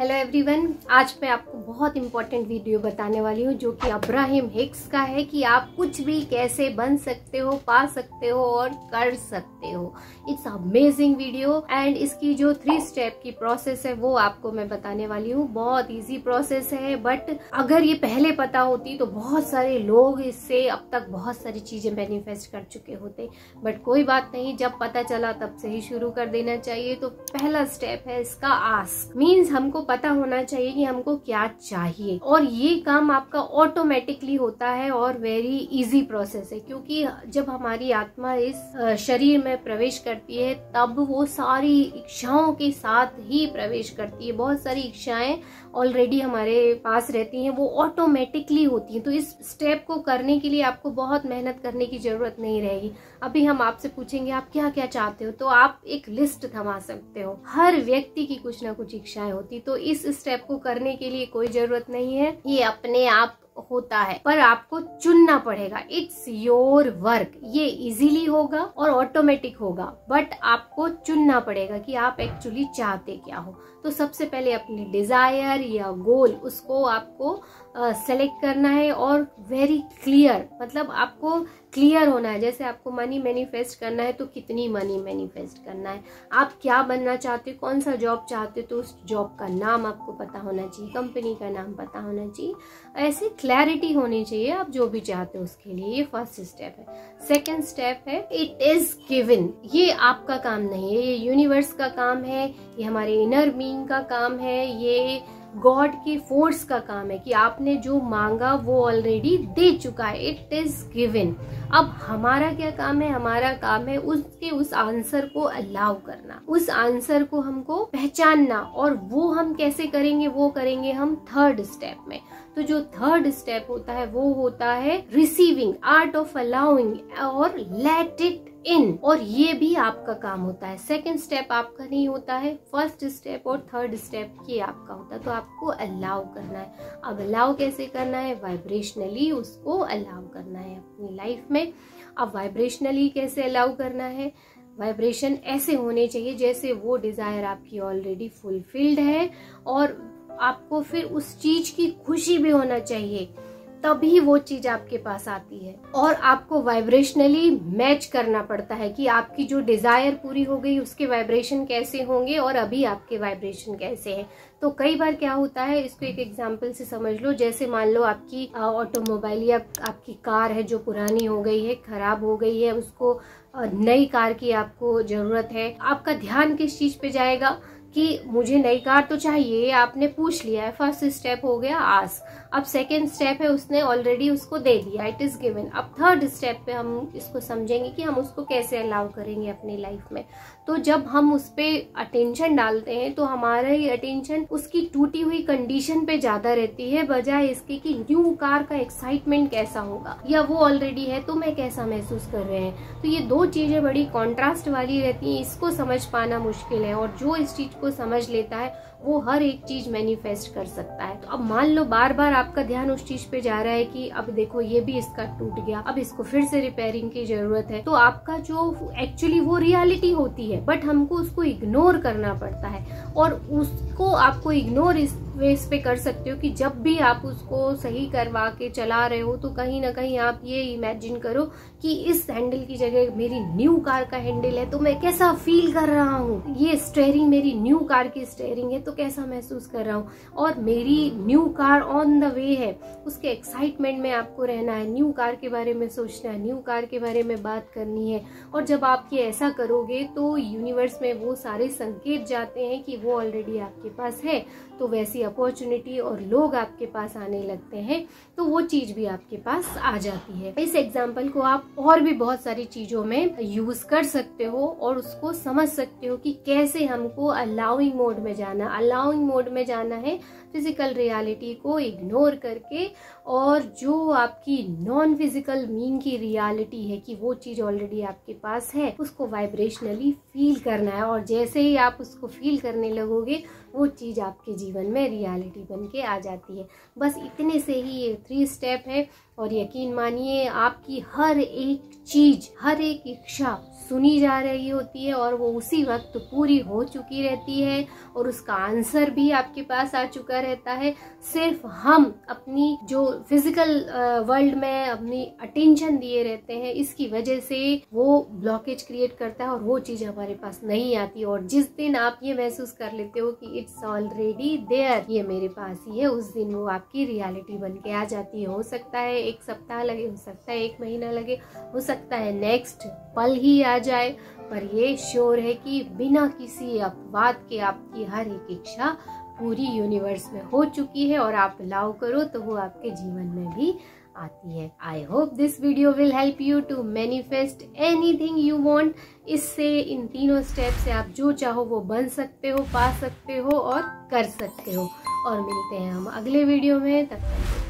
Hello everyone, आज मैं आपको बहुत इंपॉर्टेंट वीडियो बताने वाली हूँ जो कि अब्राहम हिक्स का है कि आप कुछ भी कैसे बन सकते हो, पा सकते हो और कर सकते हो। इट्स अमेजिंग वीडियो एंड इसकी जो 3 स्टेप की प्रोसेस है वो आपको मैं बताने वाली हूँ। बहुत इजी प्रोसेस है, बट अगर ये पहले पता होती तो बहुत सारे लोग इससे अब तक बहुत सारी चीजें मैनिफेस्ट कर चुके होते। बट कोई बात नहीं, जब पता चला तब से ही शुरू कर देना चाहिए। तो पहला स्टेप है इसका आस्क। मीन्स हमको पता होना चाहिए कि हमको क्या चाहिए, और ये काम आपका ऑटोमेटिकली होता है और वेरी इजी प्रोसेस है, क्योंकि जब हमारी आत्मा इस शरीर में प्रवेश करती है तब वो सारी इच्छाओं के साथ ही प्रवेश करती है। बहुत सारी इच्छाएं ऑलरेडी हमारे पास रहती हैं, वो ऑटोमेटिकली होती हैं। तो इस स्टेप को करने के लिए आपको बहुत मेहनत करने की जरूरत नहीं रहेगी। अभी हम आपसे पूछेंगे आप क्या क्या चाहते हो, तो आप एक लिस्ट थमा सकते हो। हर व्यक्ति की कुछ ना कुछ इच्छाएं होती, तो इस स्टेप को करने के लिए कोई जरूरत नहीं है, ये अपने आप होता है, पर आपको चुनना पड़ेगा। It's your work. ये इजीली होगा और ऑटोमेटिक होगा, बट आपको चुनना पड़ेगा कि आप एक्चुअली चाहते क्या हो। तो सबसे पहले अपनी डिजायर या गोल उसको आपको सेलेक्ट करना है, और वेरी क्लियर, मतलब आपको क्लियर होना है। जैसे आपको मनी मैनिफेस्ट करना है तो कितनी मनी मैनिफेस्ट करना है, आप क्या बनना चाहते हो, कौन सा जॉब चाहते हो, तो उस जॉब का नाम आपको पता होना चाहिए, कंपनी का नाम पता होना चाहिए। ऐसे क्लैरिटी होनी चाहिए आप जो भी चाहते हो उसके लिए। ये फर्स्ट स्टेप है। सेकेंड स्टेप है इट इज गिवन। ये आपका काम नहीं है, ये यूनिवर्स का काम है, ये हमारे इनर बीइंग का काम है, ये गॉड की फोर्स का काम है कि आपने जो मांगा वो ऑलरेडी दे चुका है। It is given. अब हमारा क्या काम है? हमारा काम है उसके उस आंसर को अलाउ करना, उस आंसर को हमको पहचानना। और वो हम कैसे करेंगे? वो करेंगे हम थर्ड स्टेप में। तो जो थर्ड स्टेप होता है वो होता है रिसीविंग, आर्ट ऑफ अलाउइंग और लेट इट इन। और ये भी आपका काम होता है। सेकंड स्टेप आपका नहीं होता है, फर्स्ट स्टेप और थर्ड स्टेप ये आपका होता है। तो आपको अलाउ करना है। अब अलाउ कैसे करना है? वाइब्रेशनली उसको अलाउ करना है अपनी लाइफ में। अब वाइब्रेशनली कैसे अलाउ करना है? वाइब्रेशन ऐसे होने चाहिए जैसे वो डिजायर आपकी ऑलरेडी फुलफिल्ड है, और आपको फिर उस चीज की खुशी भी होना चाहिए, तभी वो चीज आपके पास आती है। और आपको वाइब्रेशनली मैच करना पड़ता है कि आपकी जो डिजायर पूरी हो गई उसके वाइब्रेशन कैसे होंगे और अभी आपके वाइब्रेशन कैसे हैं। तो कई बार क्या होता है, इसको एक एग्जांपल से समझ लो। जैसे मान लो आपकी ऑटोमोबाइल या आपकी कार है जो पुरानी हो गई है, खराब हो गई है, उसको नई कार की आपको जरूरत है। आपका ध्यान किस चीज पे जाएगा कि मुझे नई कार तो चाहिए? आपने पूछ लिया है, फर्स्ट स्टेप हो गया आस्क। अब सेकेंड स्टेप है उसने ऑलरेडी उसको दे दिया, इट इज गिवन। अब थर्ड स्टेप पे हम इसको समझेंगे कि हम उसको कैसे अलाउ करेंगे अपनी लाइफ में। तो जब हम उस पे अटेंशन डालते हैं तो हमारा ही अटेंशन उसकी टूटी हुई कंडीशन पे ज्यादा रहती है, बजाय इसके कि न्यू कार का एक्साइटमेंट कैसा होगा, या वो ऑलरेडी है तो मैं कैसा महसूस कर रहे हैं। तो ये दो चीजें बड़ी कॉन्ट्रास्ट वाली रहती हैं, इसको समझ पाना मुश्किल है। और जो इस चीज को समझ लेता है वो हर एक चीज मैनिफेस्ट कर सकता है। तो अब मान लो बार बार आपका ध्यान उस चीज पे जा रहा है कि अब देखो ये भी इसका टूट गया, अब इसको फिर से रिपेयरिंग की जरूरत है। तो आपका जो एक्चुअली वो रियलिटी होती है, बट हमको उसको इग्नोर करना पड़ता है। और उसको आपको इग्नोर इस वेस पे कर सकते हो कि जब भी आप उसको सही करवा के चला रहे हो तो कहीं ना कहीं आप ये इमेजिन करो कि इस हैंडल की जगह मेरी न्यू कार का हैंडल है तो मैं कैसा फील कर रहा हूँ। ये स्टेयरिंग मेरी न्यू कार की स्टेयरिंग है तो कैसा महसूस कर रहा हूँ। और मेरी new car on the way है, उसके एक्साइटमेंट में आपको रहना है, न्यू कार के बारे में सोचना है, न्यू कार के बारे में बात करनी है। और जब आप ये ऐसा करोगे तो यूनिवर्स में वो सारे संकेत जाते हैं कि वो ऑलरेडी आपके पास है, तो वैसी अपॉर्चुनिटी और लोग आपके पास आने लगते हैं, तो वो चीज भी आपके पास आ जाती है। इस एग्जाम्पल को आप और भी बहुत सारी चीजों में यूज कर सकते हो और उसको समझ सकते हो कि कैसे हमको अलाउइंग मोड में जाना। अलाउइंग मोड में जाना है फिजिकल रियलिटी को इग्नोर करके, और जो आपकी नॉन फिजिकल मीन की रियलिटी है कि वो चीज ऑलरेडी आपके पास है, उसको वाइब्रेशनली फील करना है। और जैसे ही आप उसको फील करने लगोगे वो चीज़ आपके जीवन में रियलिटी बन के आ जाती है। बस इतने से ही ये 3 स्टेप है और यकीन मानिए आपकी हर एक चीज़, हर एक इच्छा सुनी जा रही होती है और वो उसी वक्त पूरी हो चुकी रहती है और उसका आंसर भी आपके पास आ चुका रहता है। सिर्फ हम अपनी जो फिजिकल वर्ल्ड में अपनी अटेंशन दिए रहते हैं, इसकी वजह से वो ब्लॉकेज क्रिएट करता है और वो चीज़ हमारे पास नहीं आती। और जिस दिन आप ये महसूस कर लेते हो कि इट्स ऑलरेडी देयर, ये मेरे पास ही है, उस दिन वो आपकी रियलिटी बन के आ जाती है। हो सकता है 1 सप्ताह लगे, हो सकता है 1 महीना लगे, हो सकता है नेक्स्ट पल ही आ जाए, पर ये श्योर है कि बिना किसी अपवाद के आपकी हर एक इच्छा पूरी यूनिवर्स में हो चुकी है और आप अलाउ करो तो वो आपके जीवन में भी आती है। I hope this video will help you to manifest anything you want. इससे, इन 3 स्टेप से आप जो चाहो वो बन सकते हो, पा सकते हो और कर सकते हो। और मिलते हैं हम अगले वीडियो में, तब तक